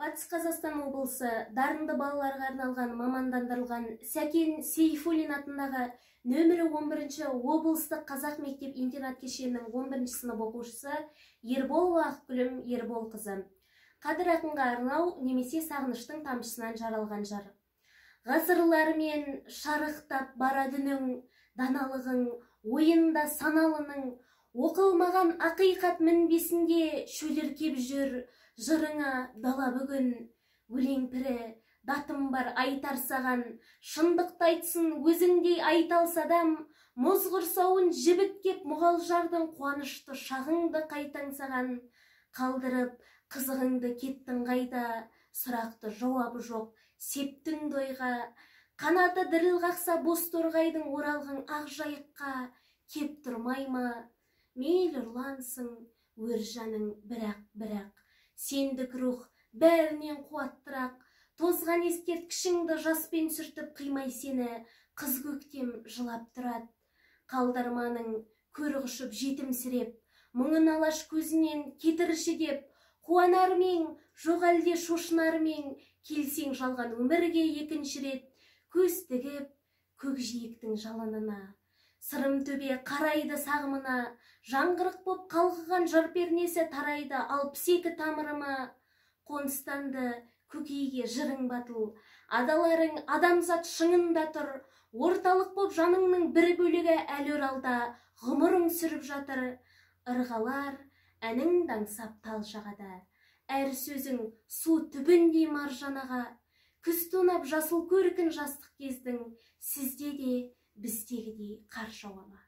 Батыс Қазақстан облысы дарынды балаларға арналған мамандандырылған Сәкен Сейфуллин атындағы нөмірі 11-ші облыстық қазақ мектеп-интернат кешенінің 11-ші сынып оқушысы Ерболова Ақгүлім Ерболқызы. Қадыр ақынға арнау немесе сағыныштың тамшысынан жаралған жар. Ғасырлармен шарықтап барады үнің, даналығың, ойында саналының, оқылмаған ақиқат мінбесінде шөліркеп жүр жырыңа дала бүгін. Өлең пірі, датым бар айтар саған, шындықты айтсын өзіңдей айталса адам, мұз құрсауын жібіткеп мұғалжардың қуанышты шағыңды қайтаң саған, қалдырып қызығыңды кеттің қайда, сұрақты жауабы жоқ септің дойға, қанаты діріл қақса бос торғайдың оралғың ақ жайыққа кеп тұрмай ма? Мейлі ұрлансың өр жаның бірақ, сендік рух бәрінен қуаттырақ, тозған ескерткішіңді жаспен сүртіп қимай сені қыз көктем жылап тұрады. Қалдарманың көр құшып жетімсіреп, мұңын алаш көзінен кетірші деп, қуанармең жоқ әлде шошынармең, келсең жалған өмірге екінші рет, көз тігіп көкжиектің жалынына. Сырым төбе қарайды сағымына, жаңғырық боп қалғыған жыр пернесі тарайды 62 тамырыма. Қоныстанды көкейге жырың батыл, адаларың адамзат шыңында тұр, орталық боп жаныңның бір бөлігі әлі оралда ғұмырың сүріп жатыр. Ырғалар әнің даңсап тал жағада, әр сөзің су түбіндей маржанаға. Күз тонап жасыл көркін жастық кездің, сізде де біздегідей қар жауа ма?